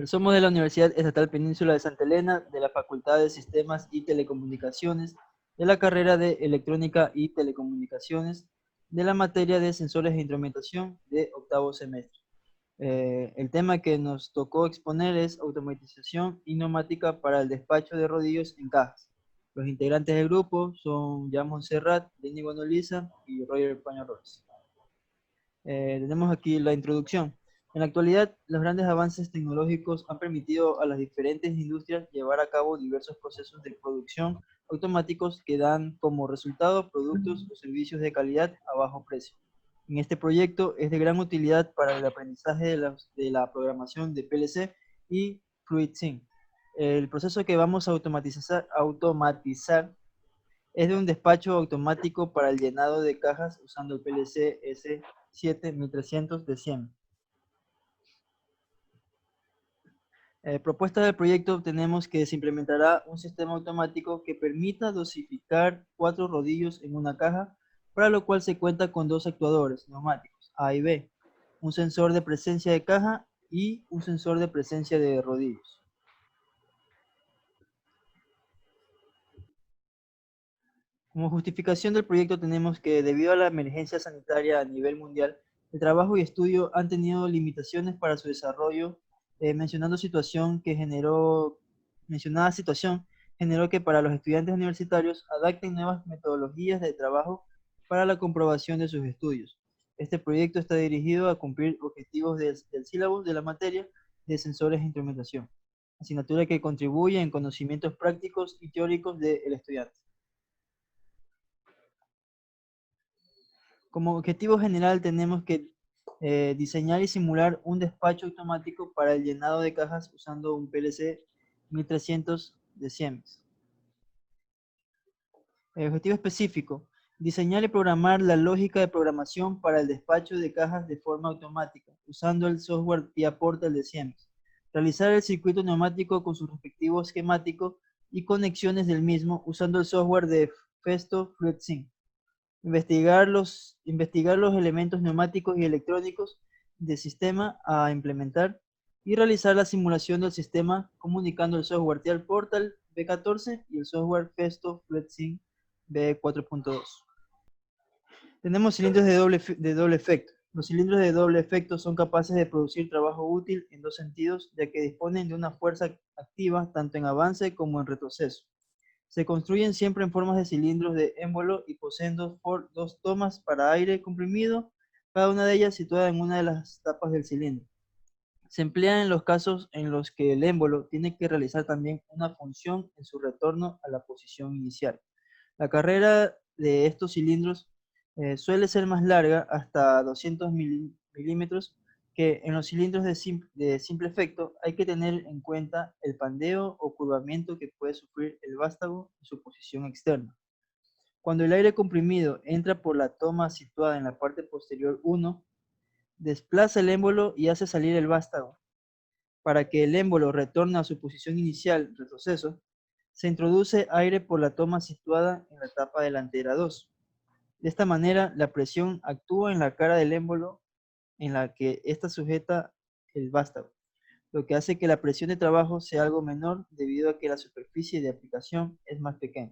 Somos de la Universidad Estatal Península de Santa Elena, de la Facultad de Sistemas y Telecomunicaciones, de la carrera de Electrónica y Telecomunicaciones, de la materia de Sensores e Instrumentación de octavo semestre. El tema que nos tocó exponer es automatización y neumática para el despacho de rodillos en cajas. Los integrantes del grupo son Jan Montserrat, Lenny Bonoliza y Roger Pañarroz. Tenemos aquí la introducción. En la actualidad, los grandes avances tecnológicos han permitido a las diferentes industrias llevar a cabo diversos procesos de producción automáticos que dan como resultado productos o servicios de calidad a bajo precio. En este proyecto es de gran utilidad para el aprendizaje de la programación de PLC y FluidSync. El proceso que vamos a automatizar es de un despacho automático para el llenado de cajas usando el PLC S7300 de Siemens. Propuesta del proyecto tenemos que se implementará un sistema automático que permita dosificar 4 rodillos en una caja, para lo cual se cuenta con 2 actuadores neumáticos, A y B, un sensor de presencia de caja y un sensor de presencia de rodillos. Como justificación del proyecto tenemos que debido a la emergencia sanitaria a nivel mundial, el trabajo y estudio han tenido limitaciones para su desarrollo, mencionada situación generó que para los estudiantes universitarios adapten nuevas metodologías de trabajo para la comprobación de sus estudios. Este proyecto está dirigido a cumplir objetivos del sílabus de la materia de sensores e instrumentación, asignatura que contribuye en conocimientos prácticos y teóricos del estudiante. Como objetivo general tenemos que diseñar y simular un despacho automático para el llenado de cajas usando un PLC 1300 de Siemens. El objetivo específico: diseñar y programar la lógica de programación para el despacho de cajas de forma automática, usando el software PIA Portal de Siemens. Realizar el circuito neumático con su respectivo esquemático y conexiones del mismo, usando el software de Festo FluidSync. Investigar los elementos neumáticos y electrónicos del sistema a implementar y realizar la simulación del sistema comunicando el software TIA Portal B14 y el software Festo FluidSync B4.2. Tenemos cilindros de doble efecto. Los cilindros de doble efecto son capaces de producir trabajo útil en dos sentidos, ya que disponen de una fuerza activa tanto en avance como en retroceso. Se construyen siempre en formas de cilindros de émbolo y poseen dos tomas para aire comprimido, cada una de ellas situada en una de las tapas del cilindro. Se emplean en los casos en los que el émbolo tiene que realizar también una función en su retorno a la posición inicial. La carrera de estos cilindros suele ser más larga, hasta 200 milímetros, que en los cilindros de simple efecto. Hay que tener en cuenta el pandeo o curvamiento que puede sufrir el vástago en su posición externa. Cuando el aire comprimido entra por la toma situada en la parte posterior 1, desplaza el émbolo y hace salir el vástago. Para que el émbolo retorne a su posición inicial, retroceso, se introduce aire por la toma situada en la tapa delantera 2. De esta manera, la presión actúa en la cara del émbolo en la que está sujeta el vástago, lo que hace que la presión de trabajo sea algo menor debido a que la superficie de aplicación es más pequeña.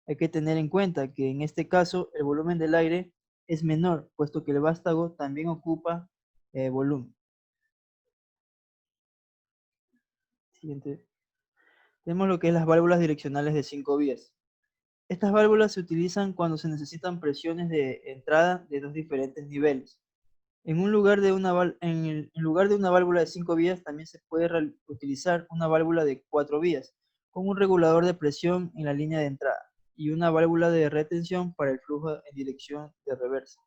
Hay que tener en cuenta que en este caso el volumen del aire es menor, puesto que el vástago también ocupa volumen. Siguiente. Tenemos lo que es las válvulas direccionales de 5 vías. Estas válvulas se utilizan cuando se necesitan presiones de entrada de dos diferentes niveles. En lugar de una válvula de 5 vías, también se puede utilizar una válvula de 4 vías, con un regulador de presión en la línea de entrada, y una válvula de retención para el flujo en dirección de reversa.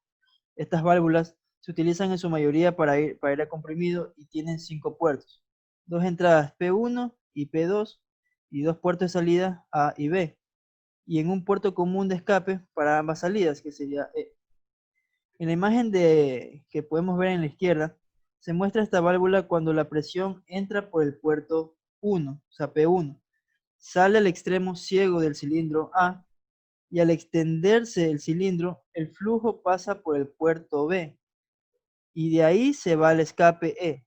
Estas válvulas se utilizan en su mayoría para aire comprimido y tienen 5 puertos, 2 entradas P1 y P2, y 2 puertos de salida A y B, y en un puerto común de escape para ambas salidas, que sería E. En la imagen que podemos ver en la izquierda, se muestra esta válvula cuando la presión entra por el puerto 1, o sea P1, sale al extremo ciego del cilindro A, y al extenderse el cilindro, el flujo pasa por el puerto B, y de ahí se va al escape E.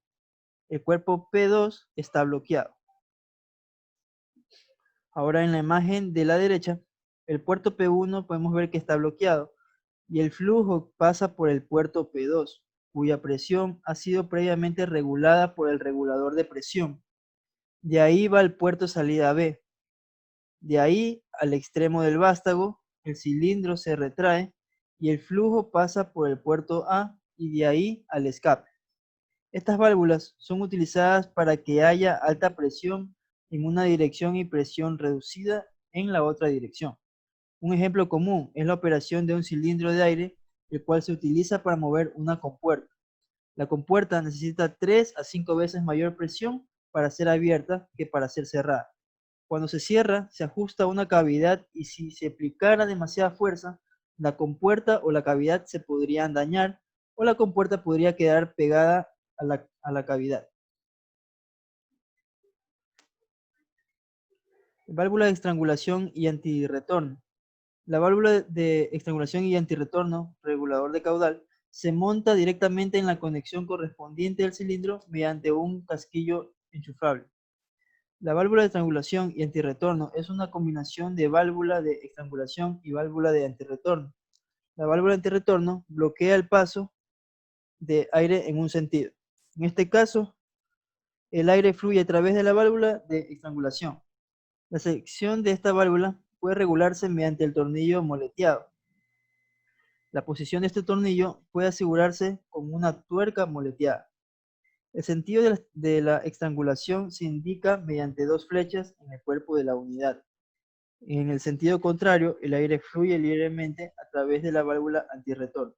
El cuerpo P2 está bloqueado. Ahora en la imagen de la derecha, el puerto P1 podemos ver que está bloqueado y el flujo pasa por el puerto P2, cuya presión ha sido previamente regulada por el regulador de presión. De ahí va el puerto salida B. De ahí al extremo del vástago, el cilindro se retrae y el flujo pasa por el puerto A y de ahí al escape. Estas válvulas son utilizadas para que haya alta presión en una dirección y presión reducida en la otra dirección. Un ejemplo común es la operación de un cilindro de aire, el cual se utiliza para mover una compuerta. La compuerta necesita 3 a 5 veces mayor presión para ser abierta que para ser cerrada. Cuando se cierra, se ajusta a una cavidad y si se aplicara demasiada fuerza, la compuerta o la cavidad se podrían dañar o la compuerta podría quedar pegada a la cavidad. Válvula de estrangulación y antirretorno. La válvula de estrangulación y antirretorno, regulador de caudal, se monta directamente en la conexión correspondiente del cilindro mediante un casquillo enchufable. La válvula de estrangulación y antirretorno es una combinación de válvula de estrangulación y válvula de antirretorno. La válvula de antirretorno bloquea el paso de aire en un sentido. En este caso, el aire fluye a través de la válvula de estrangulación. La sección de esta válvula puede regularse mediante el tornillo moleteado. La posición de este tornillo puede asegurarse con una tuerca moleteada. El sentido de la estrangulación se indica mediante 2 flechas en el cuerpo de la unidad. En el sentido contrario, el aire fluye libremente a través de la válvula antirretorno.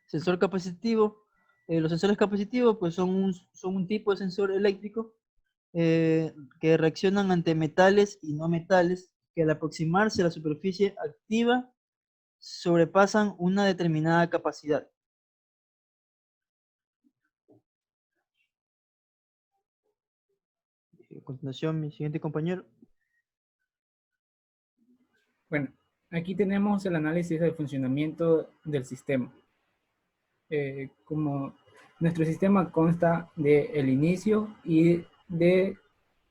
Sensor capacitivo. Los sensores capacitivos pues, son un tipo de sensor eléctrico que reaccionan ante metales y no metales que al aproximarse a la superficie activa sobrepasan una determinada capacidad. A continuación, mi siguiente compañero. Bueno, aquí tenemos el análisis del funcionamiento del sistema. Como nuestro sistema consta del inicio y de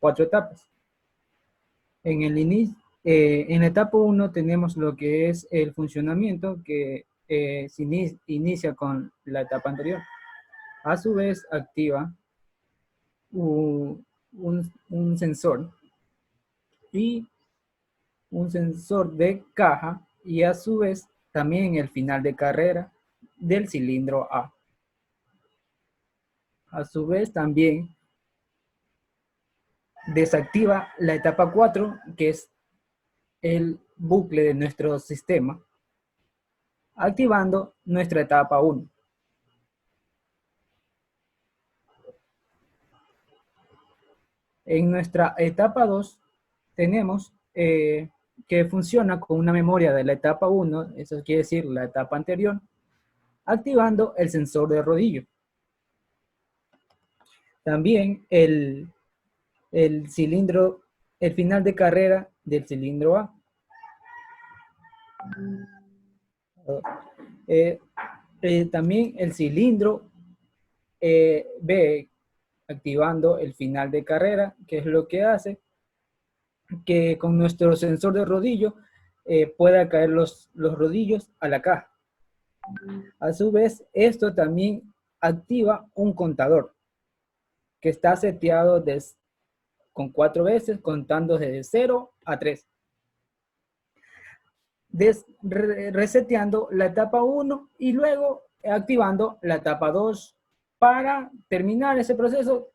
4 etapas. En la etapa 1 tenemos lo que es el funcionamiento que se inicia con la etapa anterior. A su vez activa un sensor y un sensor de caja y a su vez también el final de carrera del cilindro A. A su vez también desactiva la etapa 4, que es el bucle de nuestro sistema, activando nuestra etapa 1. En nuestra etapa 2 tenemos que funciona con una memoria de la etapa 1, eso quiere decir la etapa anterior, activando el sensor de rodillo. También el cilindro, el final de carrera del cilindro A. También el cilindro B, activando el final de carrera, que es lo que hace que con nuestro sensor de rodillo pueda caer los rodillos a la caja. A su vez, esto también activa un contador que está seteado con 4 veces, contando desde 0 a 3. Reseteando la etapa 1 y luego activando la etapa 2 para terminar ese proceso,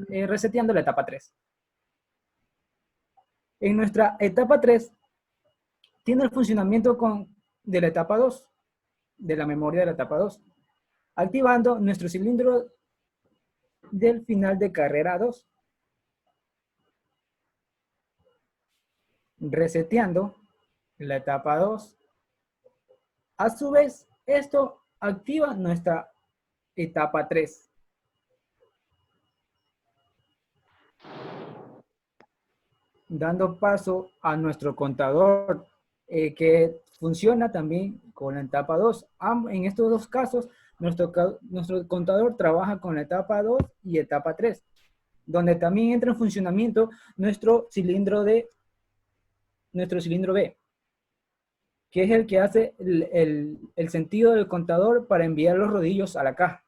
reseteando la etapa 3. En nuestra etapa 3 tiene el funcionamiento de la etapa 2, de la memoria de la etapa 2, activando nuestro cilindro del final de carrera 2, reseteando la etapa 2. A su vez, esto activa nuestra etapa 3. Dando paso a nuestro contador que funciona también con la etapa 2. En estos dos casos, nuestro contador trabaja con la etapa 2 y etapa 3, donde también entra en funcionamiento nuestro cilindro B, que es el que hace el sentido del contador para enviar los rodillos a la caja.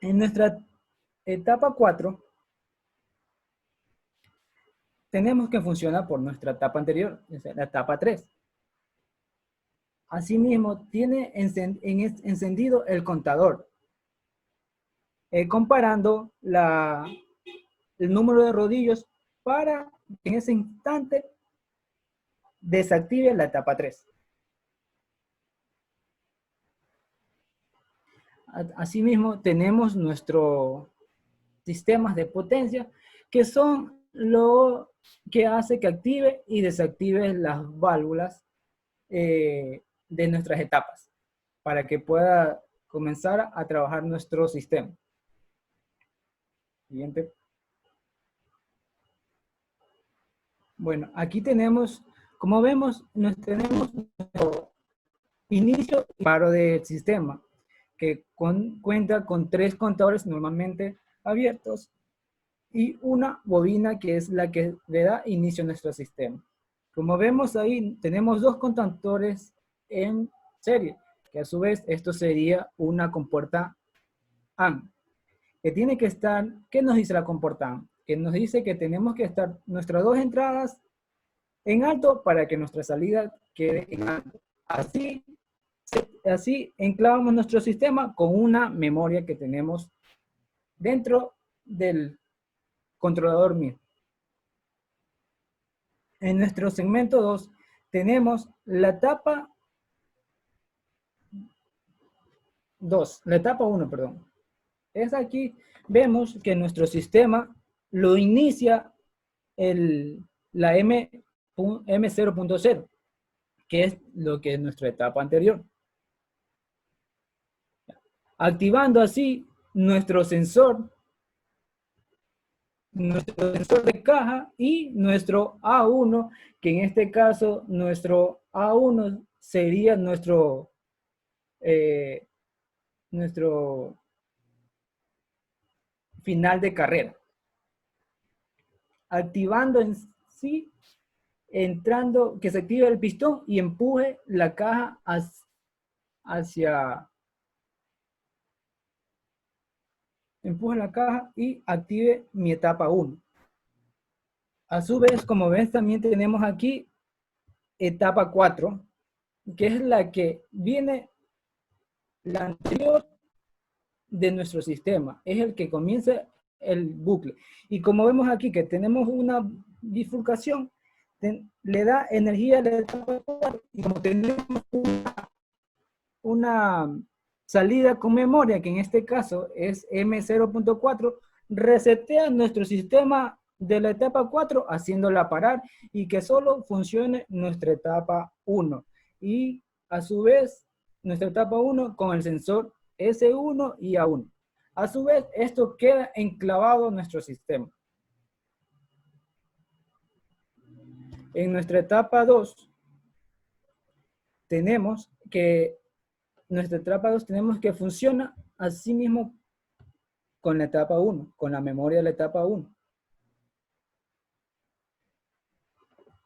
En nuestra etapa 4, tenemos que funcionar por nuestra etapa anterior, la etapa 3. Asimismo, tiene encendido el contador, comparando el número de rodillos para que en ese instante desactive la etapa 3. Asimismo, tenemos nuestros sistemas de potencia, que son lo que hace que active y desactive las válvulas de nuestras etapas, para que pueda comenzar a trabajar nuestro sistema. Siguiente. Bueno, aquí tenemos, como vemos, tenemos nuestro inicio y paro del sistema, que cuenta con 3 contadores normalmente abiertos y una bobina que es la que le da inicio a nuestro sistema. Como vemos ahí, tenemos 2 contadores en serie, que a su vez esto sería una compuerta AND, que tiene que estar, ¿qué nos dice la compuerta AND? Que nos dice que tenemos que estar nuestras 2 entradas en alto para que nuestra salida quede en alto. Así enclavamos nuestro sistema con una memoria que tenemos dentro del controlador mismo. En nuestro segmento 2 tenemos la etapa 1, perdón. Es aquí, vemos que nuestro sistema lo inicia la M0.0, que es lo que es nuestra etapa anterior. Activando así nuestro sensor de caja y nuestro A1, que en este caso nuestro A1 sería nuestro final de carrera. Activando en sí, entrando, que se active el pistón y empuje la caja empuje la caja y active mi etapa 1. A su vez, como ves, también tenemos aquí etapa 4, que es la que viene la anterior de nuestro sistema. Es el que comienza el bucle. Y como vemos aquí que tenemos una bifurcación, le da energía a la etapa 4, y como tenemos una salida con memoria, que en este caso es M0.4, resetea nuestro sistema de la etapa 4, haciéndola parar y que solo funcione nuestra etapa 1. Y a su vez, nuestra etapa 1 con el sensor S1 y A1. A su vez, esto queda enclavado en nuestro sistema. En nuestra etapa 2, tenemos que funciona así mismo con la etapa 1, con la memoria de la etapa 1.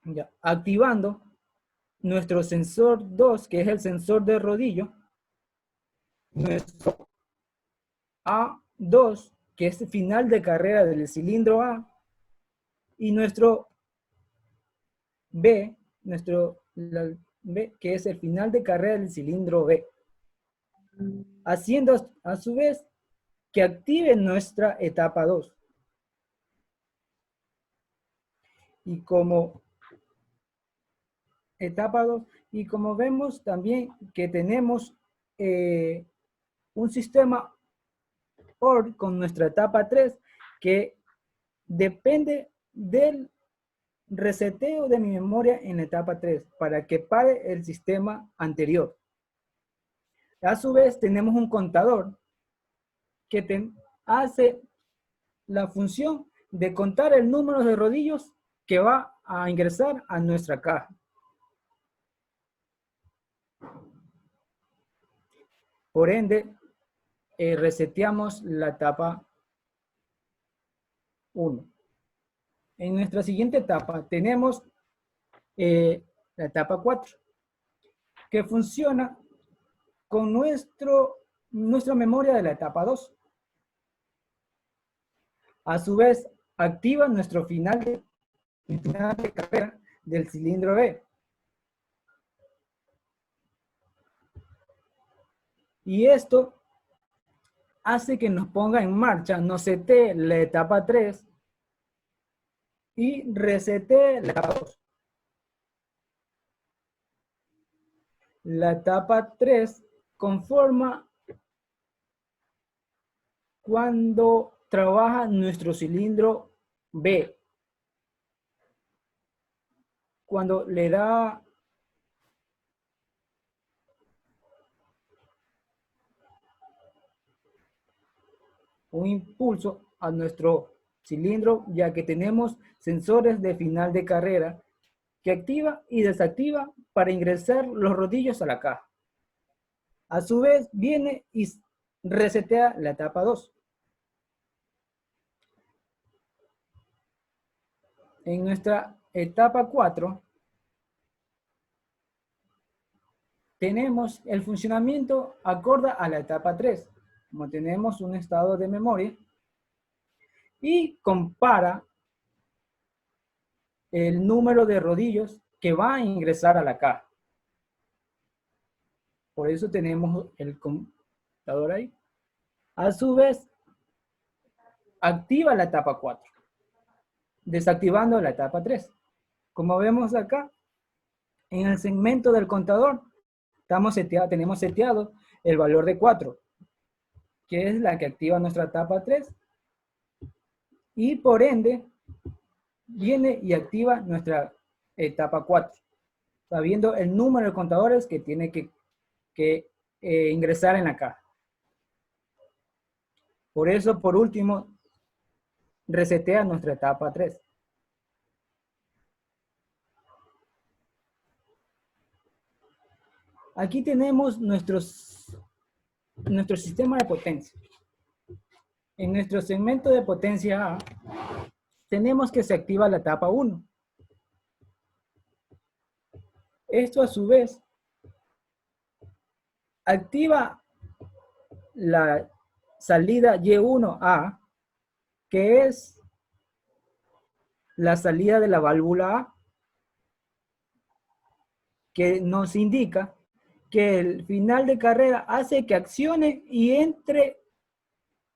Ya, activando nuestro sensor 2, que es el sensor de rodillo, nuestro A2, que es el final de carrera del cilindro A, y nuestro B, que es el final de carrera del cilindro B, haciendo a su vez que active nuestra etapa 2. Y como etapa 2, y como vemos también que tenemos un sistema OR con nuestra etapa 3 que depende del reseteo de mi memoria en la etapa 3 para que pare el sistema anterior. A su vez tenemos un contador que hace la función de contar el número de rodillos que va a ingresar a nuestra caja. Por ende, reseteamos la etapa 1. En nuestra siguiente etapa tenemos la etapa 4, que funciona con nuestra memoria de la etapa 2. A su vez, activa nuestro final de carrera del cilindro B. Y esto hace que nos ponga en marcha, nos setee la etapa 3 y resetee la etapa 2. La etapa 3 conforma cuando trabaja nuestro cilindro B. Cuando le da un impulso a nuestro cilindro, ya que tenemos sensores de final de carrera que activa y desactiva para ingresar los rodillos a la caja. A su vez, viene y resetea la etapa 2. En nuestra etapa 4, tenemos el funcionamiento acorde a la etapa 3. Como tenemos un estado de memoria, y compara el número de rodillos que va a ingresar a la caja. Por eso tenemos el computador ahí. A su vez, activa la etapa 4, desactivando la etapa 3. Como vemos acá, en el segmento del contador, tenemos seteado el valor de 4, que es la que activa nuestra etapa 3, y por ende, viene y activa nuestra etapa 4, sabiendo el número de contadores que tiene que ingresar en la caja. Por eso, por último, resetea nuestra etapa 3. Aquí tenemos nuestro sistema de potencia. En nuestro segmento de potencia A, tenemos que se activa la etapa 1. Esto a su vez activa la salida Y1A, que es la salida de la válvula A, que nos indica que el final de carrera hace que accione y entre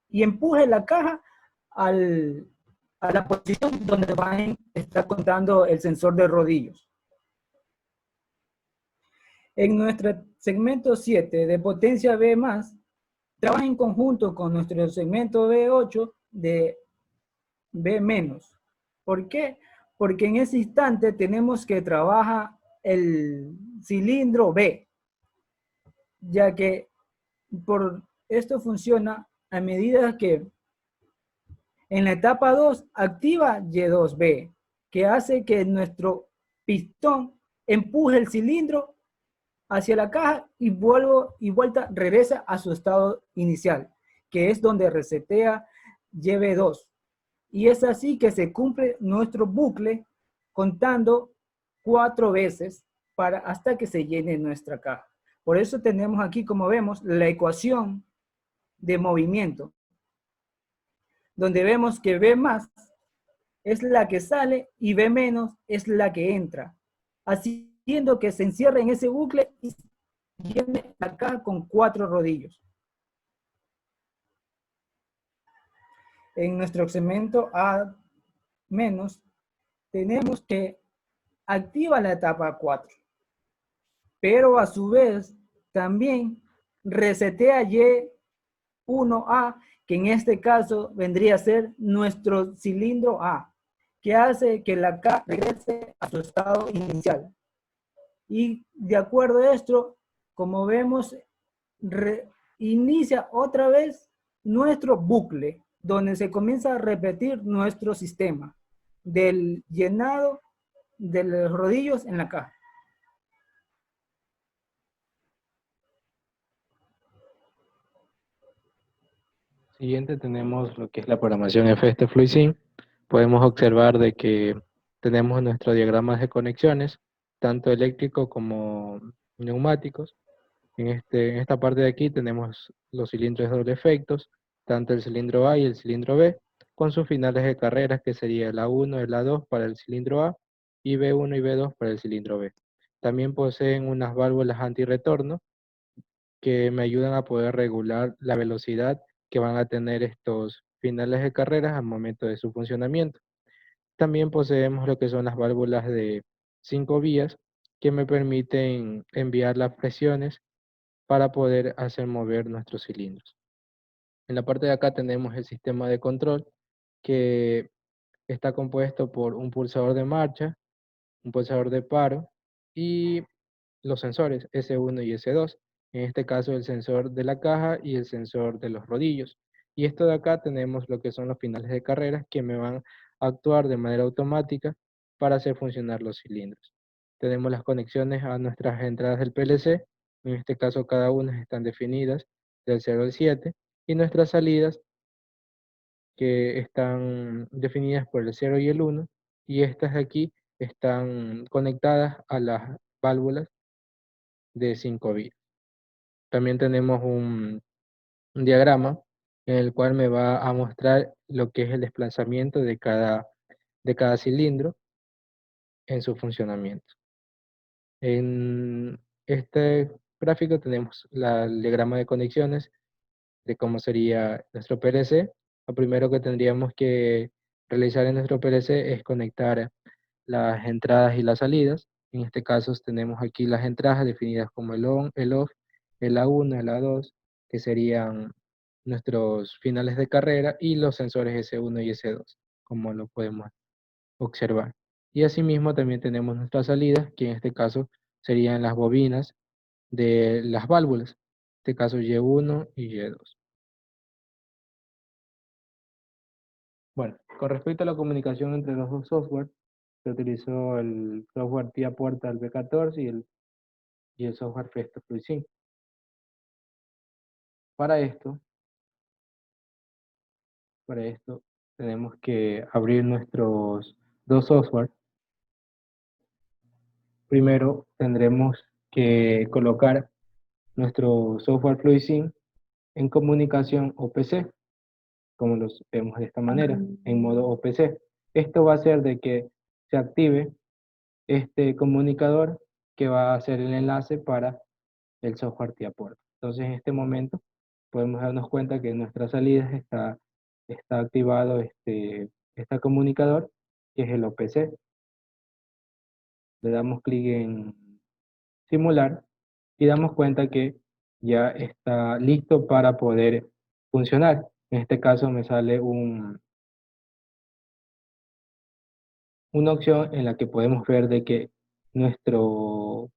y empuje la caja a la posición donde va a estar contando el sensor de rodillos. En nuestro segmento 7 de potencia B+, trabaja en conjunto con nuestro segmento B8 de B-. ¿Por qué? Porque en ese instante tenemos que trabajar el cilindro B, ya que por esto funciona a medida que en la etapa 2 activa Y2B, que hace que nuestro pistón empuje el cilindro hacia la caja y vuelta regresa a su estado inicial, que es donde resetea YB2. Y es así que se cumple nuestro bucle contando 4 veces hasta que se llene nuestra caja. Por eso tenemos aquí, como vemos, la ecuación de movimiento, donde vemos que B+ es la que sale y B- es la que entra, haciendo que se encierre en ese bucle y llene la caja con 4 rodillos. En nuestro segmento A- tenemos que activa la etapa 4, pero a su vez también resetea Y1A, que en este caso vendría a ser nuestro cilindro A, que hace que la caja regrese a su estado inicial. Y de acuerdo a esto, como vemos, inicia otra vez nuestro bucle, donde se comienza a repetir nuestro sistema, del llenado de los rodillos en la caja. Siguiente tenemos lo que es la programación FST FluidSync. Podemos observar de que tenemos nuestros diagramas de conexiones, tanto eléctricos como neumáticos. En esta parte de aquí tenemos los cilindros de doble efectos, tanto el cilindro A y el cilindro B, con sus finales de carreras, que sería el A1 y el A2 para el cilindro A, y B1 y B2 para el cilindro B. También poseen unas válvulas antirretorno que me ayudan a poder regular la velocidad que van a tener estos finales de carreras al momento de su funcionamiento. También poseemos lo que son las válvulas de 5 vías que me permiten enviar las presiones para poder hacer mover nuestros cilindros. En la parte de acá tenemos el sistema de control que está compuesto por un pulsador de marcha, un pulsador de paro y los sensores S1 y S2. En este caso el sensor de la caja y el sensor de los rodillos. Y esto de acá tenemos lo que son los finales de carreras que me van a actuar de manera automática para hacer funcionar los cilindros. Tenemos las conexiones a nuestras entradas del PLC. En este caso cada una están definidas del 0 al 7 y nuestras salidas que están definidas por el 0 y el 1, y estas de aquí están conectadas a las válvulas de 5 vías. También tenemos un diagrama en el cual me va a mostrar lo que es el desplazamiento de cada cilindro en su funcionamiento. En este gráfico tenemos el diagrama de conexiones de cómo sería nuestro PLC. Lo primero que tendríamos que realizar en nuestro PLC es conectar las entradas y las salidas. En este caso tenemos aquí las entradas definidas como el on, el off, el A1, el A2, que serían nuestros finales de carrera, y los sensores S1 y S2, como lo podemos observar. Y asimismo también tenemos nuestras salidas, que en este caso serían las bobinas de las válvulas, en este caso Y1 y Y2. Bueno, con respecto a la comunicación entre los dos software, se utilizó el software TIA Portal V14 y el software Festo FluidSync. Para esto, tenemos que abrir nuestros dos software. Primero tendremos que colocar nuestro software FluidSync en comunicación OPC, como los vemos de esta manera, en modo OPC. Esto va a hacer de que se active este comunicador que va a hacer el enlace para el software TIAPort. Entonces en este momento podemos darnos cuenta que en nuestras salidas está activado este comunicador, que es el OPC. Le damos clic en simular y damos cuenta que ya está listo para poder funcionar. En este caso me sale una opción en la que podemos ver de que nuestro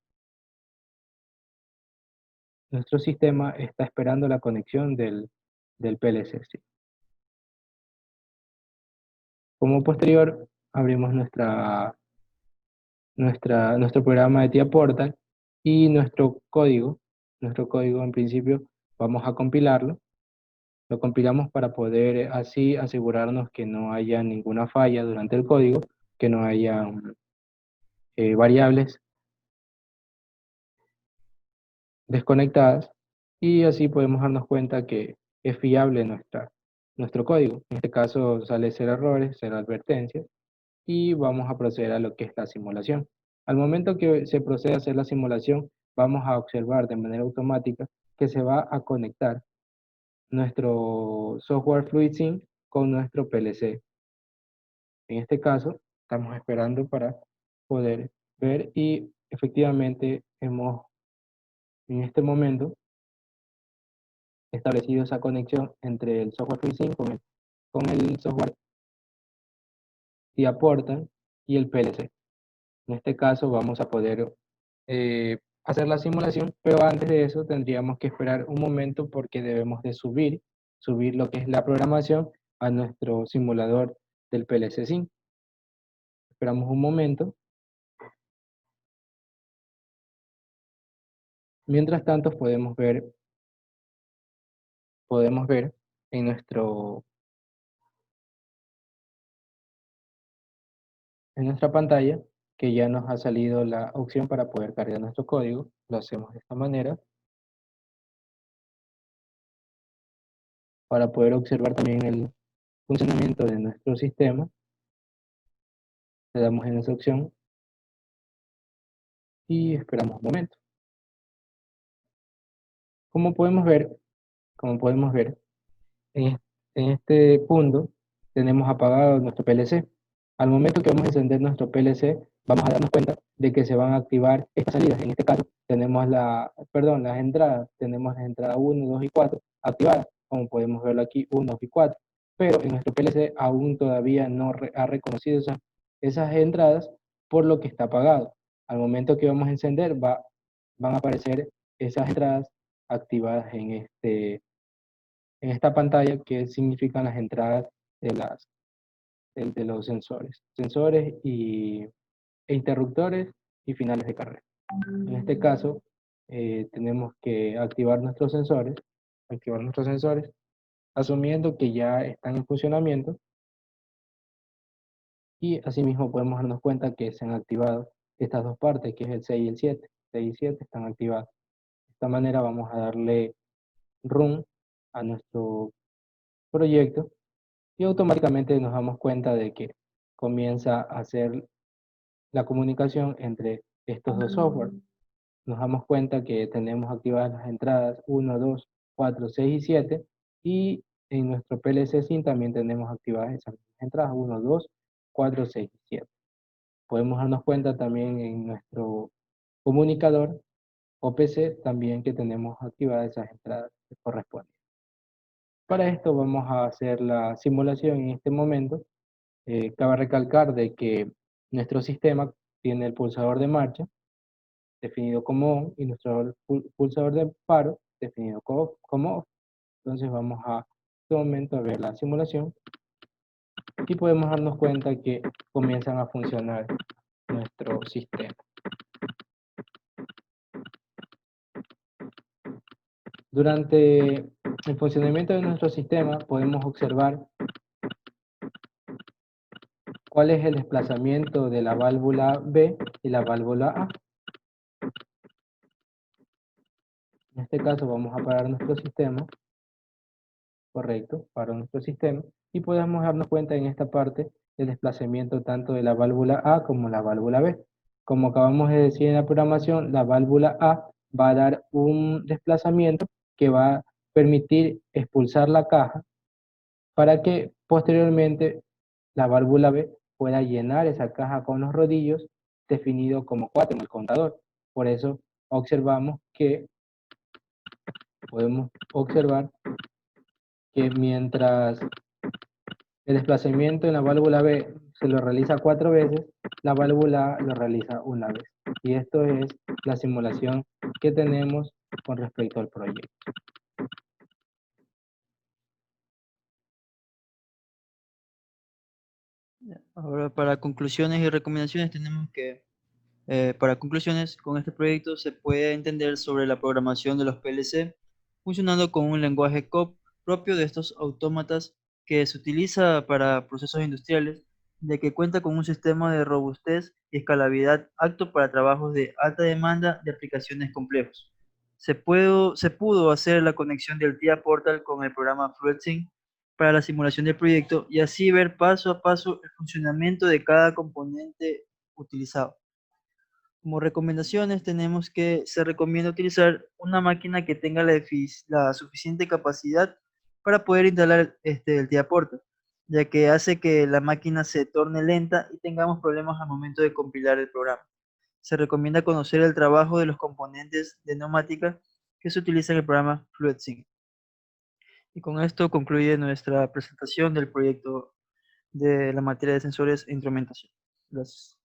sistema está esperando la conexión del PLC. ¿Sí? Como posterior, abrimos nuestro programa de TIA Portal y nuestro código. Nuestro código en principio vamos a compilarlo. Lo compilamos para poder así asegurarnos que no haya ninguna falla durante el código, que no haya variables desconectadas, y así podemos darnos cuenta que es fiable nuestro código. En este caso sale cero errores, cero advertencias, y vamos a proceder a lo que es la simulación. Al momento que se procede a hacer la simulación, vamos a observar de manera automática que se va a conectar nuestro software FluidSync con nuestro PLC. En este caso, estamos esperando para poder ver, y efectivamente hemos en este momento establecido esa conexión entre el software FluidSync con el software TIA Portal y el PLC. En este caso vamos a poder hacer la simulación, pero antes de eso tendríamos que esperar un momento porque debemos de subir lo que es la programación a nuestro simulador del PLC Sync. Esperamos un momento. Mientras tanto, podemos ver en nuestra pantalla que ya nos ha salido la opción para poder cargar nuestro código. Lo hacemos de esta manera. Para poder observar también el funcionamiento de nuestro sistema, le damos en esa opción y esperamos un momento. Como podemos ver, en este punto tenemos apagado nuestro PLC. Al momento que vamos a encender nuestro PLC, vamos a darnos cuenta de que se van a activar estas salidas. En este caso, tenemos las entradas. Tenemos las entradas 1, 2 y 4 activadas, como podemos verlo aquí, 1, 2 y 4. Pero en nuestro PLC aún todavía no ha reconocido esas entradas, por lo que está apagado. Al momento que vamos a encender, van a aparecer esas entradas activadas en esta pantalla, que significan las entradas de los sensores e interruptores y finales de carrera. En este caso, tenemos que activar nuestros sensores, asumiendo que ya están en funcionamiento, y asimismo podemos darnos cuenta que se han activado estas dos partes, que es el 6 y el 7. 6 y 7 están activados. De esta manera vamos a darle run a nuestro proyecto y automáticamente nos damos cuenta de que comienza a hacer la comunicación entre estos dos software. Nos damos cuenta que tenemos activadas las entradas 1, 2, 4, 6 y 7, y en nuestro PLC SIM también tenemos activadas esas entradas 1, 2, 4, 6 y 7. Podemos darnos cuenta también en nuestro comunicador OPC también que tenemos activadas esas entradas que corresponden. Para esto vamos a hacer la simulación en este momento. Cabe recalcar de que nuestro sistema tiene el pulsador de marcha definido como on y nuestro pulsador de paro definido como off. Entonces vamos a este momento a ver la simulación y podemos darnos cuenta que comienzan a funcionar nuestro sistema. Durante el funcionamiento de nuestro sistema podemos observar cuál es el desplazamiento de la válvula B y la válvula A. En este caso vamos a parar nuestro sistema. Correcto, para nuestro sistema, y podemos darnos cuenta en esta parte el desplazamiento tanto de la válvula A como la válvula B. Como acabamos de decir en la programación, la válvula A va a dar un desplazamiento que va a permitir expulsar la caja para que posteriormente la válvula B pueda llenar esa caja con los rodillos definido como 4 en el contador. Por eso podemos observar que mientras el desplazamiento en la válvula B se lo realiza 4 veces, la válvula A lo realiza una vez. Y esto es la simulación que tenemos con respecto al proyecto. Ahora, para conclusiones y recomendaciones, tenemos que, para conclusiones, con este proyecto se puede entender sobre la programación de los PLC, funcionando con un lenguaje COP propio de estos autómatas que se utiliza para procesos industriales, de que cuenta con un sistema de robustez y escalabilidad apto para trabajos de alta demanda de aplicaciones complejos. Se pudo hacer la conexión del TIA Portal con el programa FluentSync para la simulación del proyecto y así ver paso a paso el funcionamiento de cada componente utilizado. Como recomendaciones tenemos que se recomienda utilizar una máquina que tenga la suficiente capacidad para poder instalar el TIA Portal, ya que hace que la máquina se torne lenta y tengamos problemas al momento de compilar el programa. Se recomienda conocer el trabajo de los componentes de neumática que se utilizan en el programa FluentSync. Y con esto concluye nuestra presentación del proyecto de la materia de sensores e instrumentación. Gracias.